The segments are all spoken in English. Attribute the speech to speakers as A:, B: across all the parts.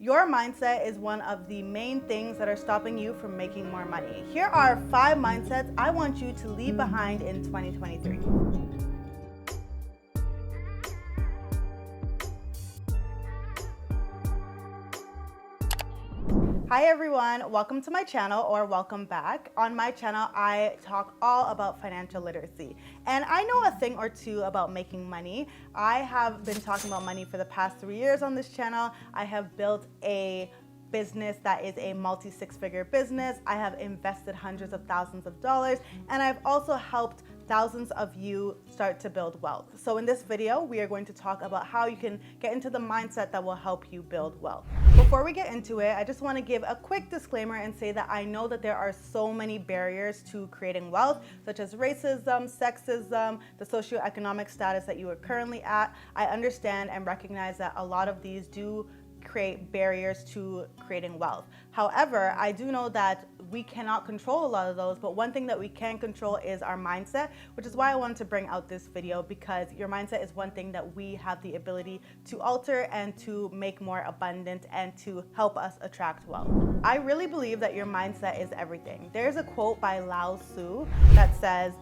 A: Your mindset is one of the main things that are stopping you from making more money. Here are 5 mindsets I want you to leave behind in 2023. Hi everyone, welcome to my channel, or welcome back. On my channel, I talk all about financial literacy. And I know a thing or two about making money. I have been talking about money for the past 3 years on this channel. I have built a business that is a multi-six-figure business. I have invested hundreds of thousands of dollars, and I've also helped thousands of you start to build wealth. So in this video, we are going to talk about how you can get into the mindset that will help you build wealth. Before we get into it, I just want to give a quick disclaimer and say that I know that there are so many barriers to creating wealth, such as racism, sexism, the socioeconomic status that you are currently at. I understand and recognize that a lot of these do create barriers to creating wealth. However, I do know that we cannot control a lot of those, but one thing that we can control is our mindset, which is why I wanted to bring out this video, because your mindset is one thing that we have the ability to alter and to make more abundant and to help us attract wealth. I really believe that your mindset is everything. There's a quote by Lao Tzu that says,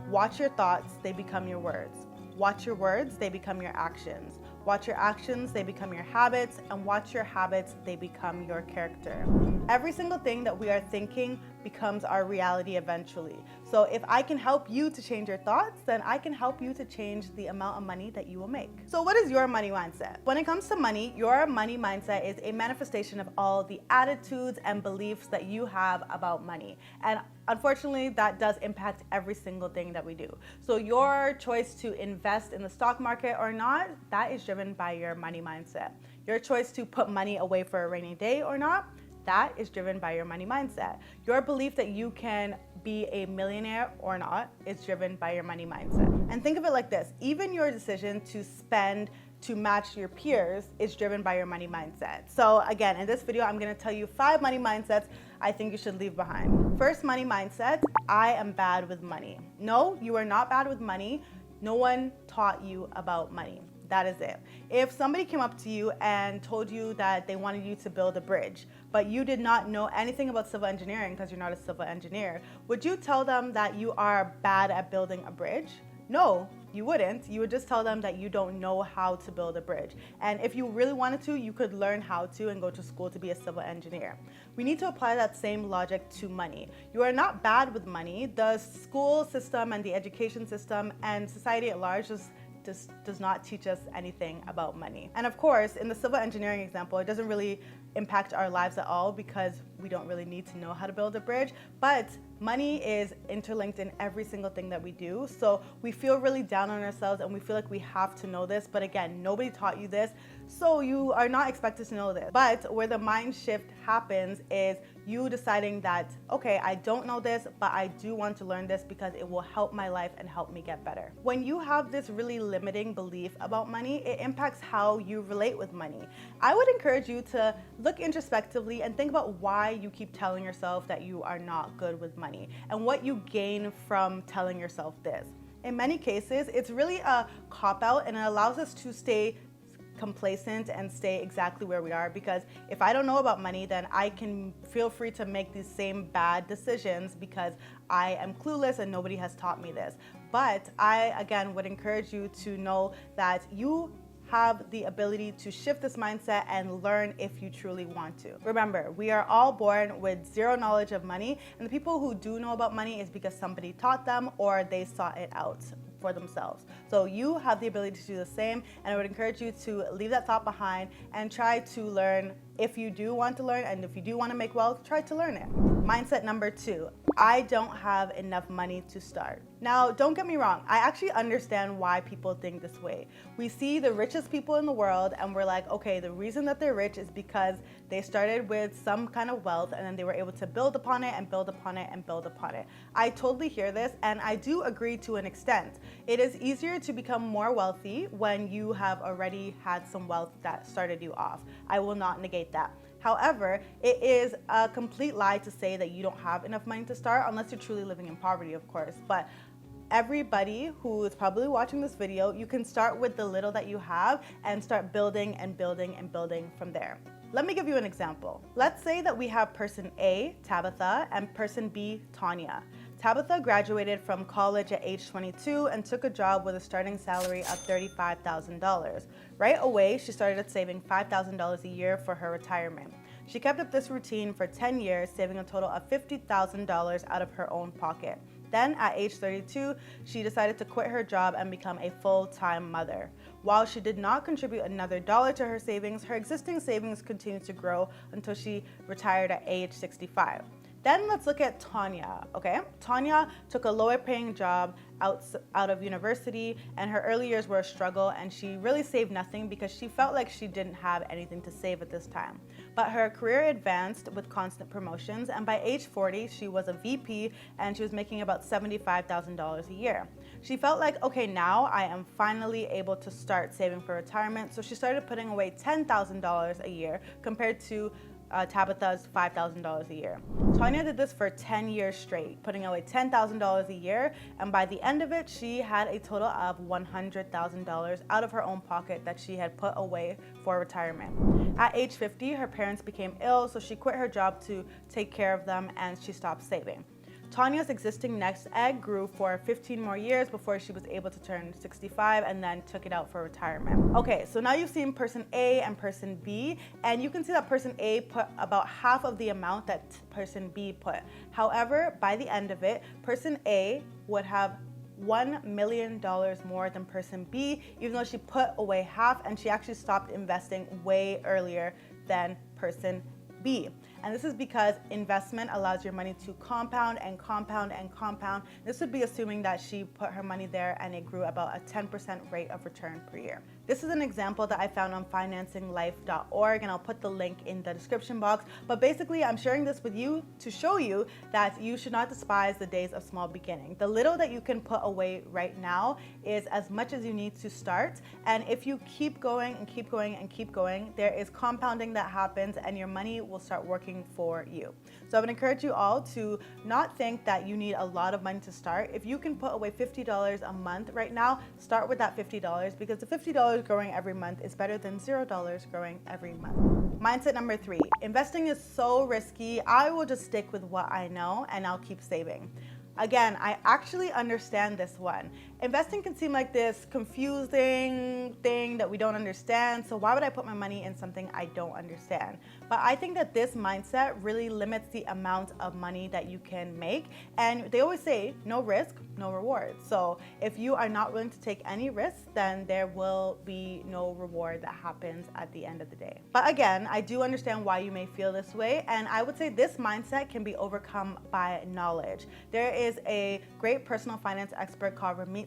A: "Watch your thoughts, they become your words. Watch your words, they become your actions. Watch your actions, they become your habits, and watch your habits, they become your character." Every single thing that we are thinking becomes our reality eventually. So if I can help you to change your thoughts, then I can help you to change the amount of money that you will make. So what is your money mindset? When it comes to money, your money mindset is a manifestation of all the attitudes and beliefs that you have about money. And unfortunately, that does impact every single thing that we do. So your choice to invest in the stock market or not, that is driven by your money mindset. Your choice to put money away for a rainy day or not, that is driven by your money mindset. Your belief that you can be a millionaire or not is driven by your money mindset. And think of it like this, even your decision to spend to match your peers is driven by your money mindset. So again, in this video, I'm gonna tell you 5 money mindsets I think you should leave behind. First money mindset, I am bad with money. No, you are not bad with money. No one taught you about money. That is it. If somebody came up to you and told you that they wanted you to build a bridge, but you did not know anything about civil engineering because you're not a civil engineer, would you tell them that you are bad at building a bridge? No, you wouldn't. You would just tell them that you don't know how to build a bridge. And if you really wanted to, you could learn how to and go to school to be a civil engineer. We need to apply that same logic to money. You are not bad with money. The school system and the education system and society at large does not teach us anything about money. And of course, in the civil engineering example, it doesn't really impact our lives at all because we don't really need to know how to build a bridge, but money is interlinked in every single thing that we do. So we feel really down on ourselves and we feel like we have to know this, but again, nobody taught you this, so you are not expected to know this. But where the mind shift happens is you deciding that, okay, I don't know this, but I do want to learn this because it will help my life and help me get better. When you have this really limiting belief about money, it impacts how you relate with money. I would encourage you to look introspectively and think about why you keep telling yourself that you are not good with money and what you gain from telling yourself this. In many cases, it's really a cop-out and it allows us to stay complacent and stay exactly where we are, because if I don't know about money, then I can feel free to make these same bad decisions because I am clueless and nobody has taught me this. But I, again, would encourage you to know that you have the ability to shift this mindset and learn if you truly want to. Remember, we are all born with zero knowledge of money, and the people who do know about money is because somebody taught them or they sought it out for themselves. So you have the ability to do the same, and I would encourage you to leave that thought behind and try to learn if you do want to learn, and if you do want to make wealth, try to learn it. Mindset number 2, I don't have enough money to start. Now, don't get me wrong, I actually understand why people think this way. We see the richest people in the world and we're like, okay, the reason that they're rich is because they started with some kind of wealth and then they were able to build upon it and build upon it and build upon it. I totally hear this and I do agree to an extent. It is easier to become more wealthy when you have already had some wealth that started you off. I will not negate that. However, it is a complete lie to say that you don't have enough money to start, unless you're truly living in poverty, of course. But everybody who is probably watching this video, you can start with the little that you have and start building and building and building from there. Let me give you an example. Let's say that we have person A, Tabitha, and person B, Tanya. Tabitha graduated from college at age 22 and took a job with a starting salary of $35,000. Right away, she started saving $5,000 a year for her retirement. She kept up this routine for 10 years, saving a total of $50,000 out of her own pocket. Then, at age 32, she decided to quit her job and become a full-time mother. While she did not contribute another dollar to her savings, her existing savings continued to grow until she retired at age 65. Then let's look at Tanya, okay? Tanya took a lower paying job out of university, and her early years were a struggle, and she really saved nothing because she felt like she didn't have anything to save at this time. But her career advanced with constant promotions, and by age 40, she was a VP, and she was making about $75,000 a year. She felt like, okay, now I am finally able to start saving for retirement, so she started putting away $10,000 a year compared to Tabitha's $5,000 a year. Tanya did this for 10 years straight, putting away $10,000 a year, and by the end of it, she had a total of $100,000 out of her own pocket that she had put away for retirement. At age 50, her parents became ill, so she quit her job to take care of them, and she stopped saving. Tanya's existing nest egg grew for 15 more years before she was able to turn 65 and then took it out for retirement. Okay, so now you've seen person A and person B, and you can see that person A put about half of the amount that person B put. However, by the end of it, person A would have $1 million more than person B, even though she put away half, and she actually stopped investing way earlier than person B. And this is because investment allows your money to compound and compound and compound. This would be assuming that she put her money there and it grew about a 10% rate of return per year. This is an example that I found on financinglife.org, and I'll put the link in the description box. But basically, I'm sharing this with you to show you that you should not despise the days of small beginning. The little that you can put away right now is as much as you need to start. And if you keep going and keep going and keep going, there is compounding that happens and your money will start working for you. So I would encourage you all to not think that you need a lot of money to start. If you can put away $50 a month right now, start with that $50, because the $50 growing every month is better than $0 growing every month. Mindset number 3, investing is so risky. I will just stick with what I know and I'll keep saving. Again, I actually understand this one. Investing can seem like this confusing thing that we don't understand, so why would I put my money in something I don't understand? But I think that this mindset really limits the amount of money that you can make, and they always say, no risk, no reward. So if you are not willing to take any risk, then there will be no reward that happens at the end of the day. But again, I do understand why you may feel this way, and I would say this mindset can be overcome by knowledge. There is a great personal finance expert called Reni,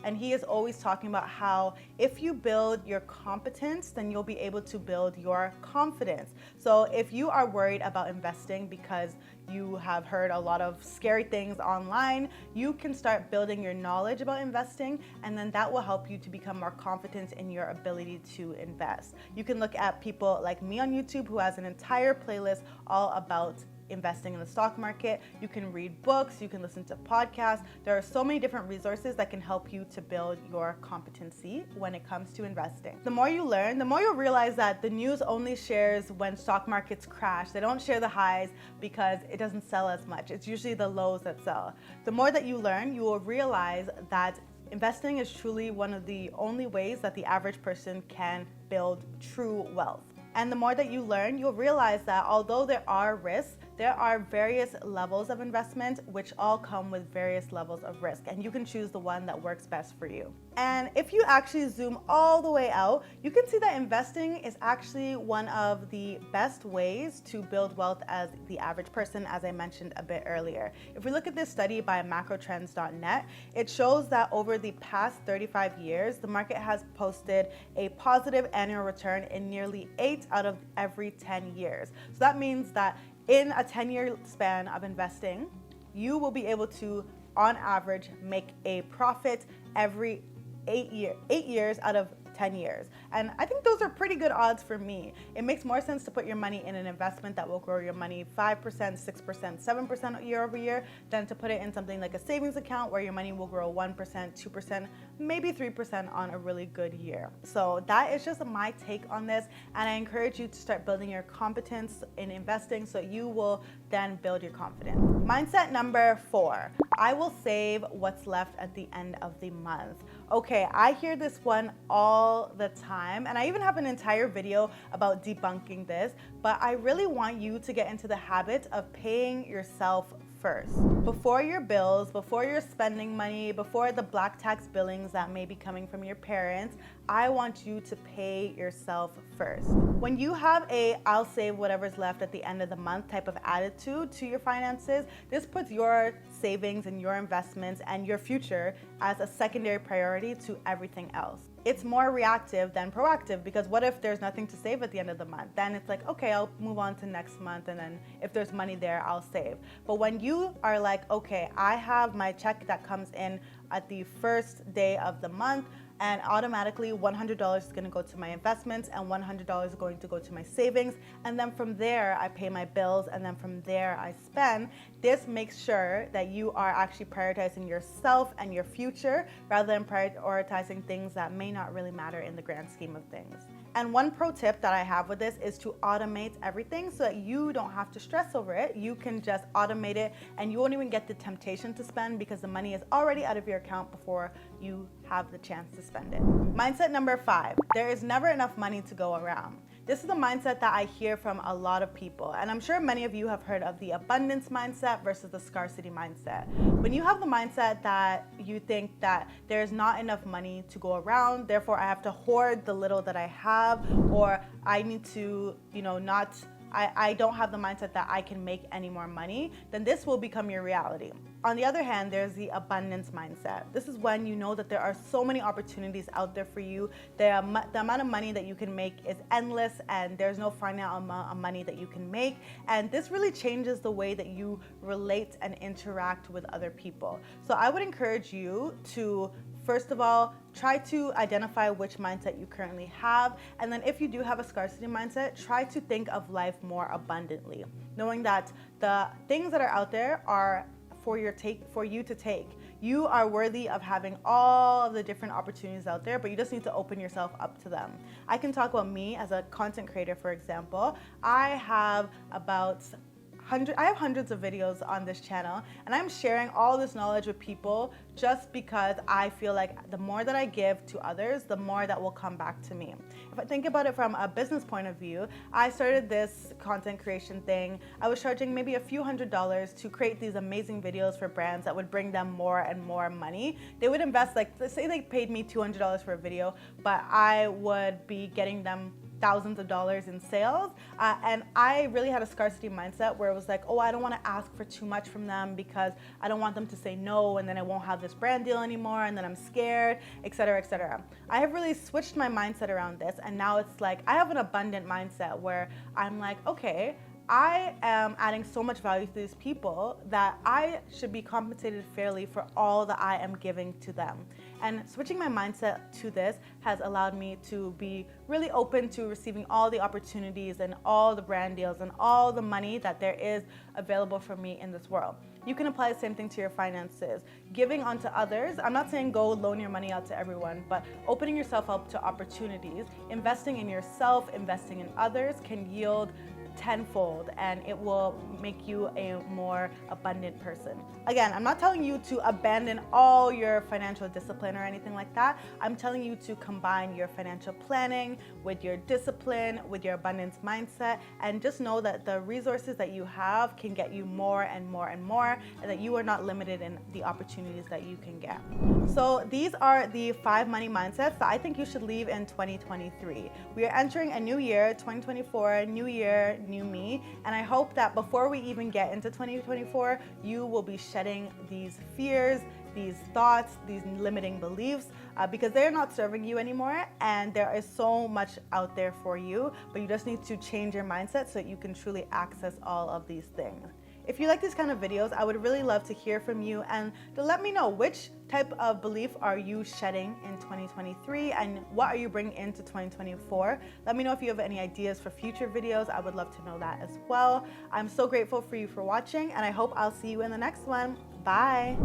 A: and he is always talking about how if you build your competence, then you'll be able to build your confidence. So if you are worried about investing because you have heard a lot of scary things online, you can start building your knowledge about investing, and then that will help you to become more confident in your ability to invest. You can look at people like me on YouTube who has an entire playlist all about investing in the stock market. You can read books, you can listen to podcasts. There are so many different resources that can help you to build your competency when it comes to investing. The more you learn, the more you'll realize that the news only shares when stock markets crash. They don't share the highs because it doesn't sell as much. It's usually the lows that sell. The more that you learn, you will realize that investing is truly one of the only ways that the average person can build true wealth. And the more that you learn, you'll realize that although there are risks, there are various levels of investment which all come with various levels of risk, and you can choose the one that works best for you. And if you actually zoom all the way out, you can see that investing is actually one of the best ways to build wealth as the average person, as I mentioned a bit earlier. If we look at this study by macrotrends.net, it shows that over the past 35 years, the market has posted a positive annual return in nearly 8 out of every 10 years. So that means that in a 10-year span of investing, you will be able to, on average, make a profit every 8 years out of 10 years. And I think those are pretty good odds for me. It makes more sense to put your money in an investment that will grow your money 5%, 6%, 7% year over year than to put it in something like a savings account where your money will grow 1%, 2%, maybe 3% on a really good year. So that is just my take on this. And I encourage you to start building your competence in investing so you will then build your confidence. Mindset number 4, I will save what's left at the end of the month. Okay, I hear this one all the time, and I even have an entire video about debunking this, but I really want you to get into the habit of paying yourself first. Before your bills, before you're spending money, before the black tax billings that may be coming from your parents, I want you to pay yourself first. When you have a I'll save whatever's left at the end of the month type of attitude to your finances, this puts your savings and your investments and your future as a secondary priority to everything else. It's more reactive than proactive, because what if there's nothing to save at the end of the month? Then it's like, okay, I'll move on to next month, and then if there's money there, I'll save. But when you are like, okay, I have my check that comes in at the first day of the month, and automatically $100 is going to go to my investments and $100 is going to go to my savings, and then from there I pay my bills, and then from there I spend. This makes sure that you are actually prioritizing yourself and your future rather than prioritizing things that may not really matter in the grand scheme of things. And one pro tip that I have with this is to automate everything so that you don't have to stress over it. You can just automate it and you won't even get the temptation to spend because the money is already out of your account before you have the chance to spend it. Mindset number 5, there is never enough money to go around. This is a mindset that I hear from a lot of people, and I'm sure many of you have heard of the abundance mindset versus the scarcity mindset. When you have the mindset that you think that there's not enough money to go around, therefore I have to hoard the little that I have, or I need to, I don't have the mindset that I can make any more money, then this will become your reality. On the other hand, there's the abundance mindset. This is when you know that there are so many opportunities out there for you. The amount of money that you can make is endless, and there's no finite amount of money that you can make. And this really changes the way that you relate and interact with other people. So I would encourage you to, first of all, try to identify which mindset you currently have. And then if you do have a scarcity mindset, try to think of life more abundantly, knowing that the things that are out there are for you to take. You are worthy of having all of the different opportunities out there, but you just need to open yourself up to them. I can talk about me as a content creator, for example. I have hundreds of videos on this channel, and I'm sharing all this knowledge with people just because I feel like the more that I give to others, the more that will come back to me. If I think about it from a business point of view, I started this content creation thing. I was charging maybe a few $100s to create these amazing videos for brands that would bring them more and more money. They would invest, like, let's say they paid me $200 for a video, but I would be getting them thousands of dollars in sales. And I really had a scarcity mindset where it was like, oh, I don't want to ask for too much from them because I don't want them to say no, and then I won't have this brand deal anymore, and then I'm scared, etc., etc. I have really switched my mindset around this, and now it's like I have an abundant mindset where I'm like, okay, I am adding so much value to these people that I should be compensated fairly for all that I am giving to them. And switching my mindset to this has allowed me to be really open to receiving all the opportunities and all the brand deals and all the money that there is available for me in this world. You can apply the same thing to your finances. Giving onto others, I'm not saying go loan your money out to everyone, but opening yourself up to opportunities, investing in yourself, investing in others can yield tenfold, and it will make you a more abundant person. Again, I'm not telling you to abandon all your financial discipline or anything like that. I'm telling you to combine your financial planning with your discipline, with your abundance mindset, and just know that the resources that you have can get you more and more and more, and that you are not limited in the opportunities that you can get. So these are the 5 money mindsets that I think you should leave in 2023. We are entering a new year, 2024, new year, new me, and I hope that before we even get into 2024, you will be shedding these fears, these thoughts, these limiting beliefs, because they're not serving you anymore, and there is so much out there for you, but you just need to change your mindset so that you can truly access all of these things. If you like these kind of videos, I would really love to hear from you and to let me know which type of belief are you shedding in 2023 and what are you bringing into 2024. Let me know if you have any ideas for future videos. I would love to know that as well. I'm so grateful for you for watching, and I hope I'll see you in the next one. Bye.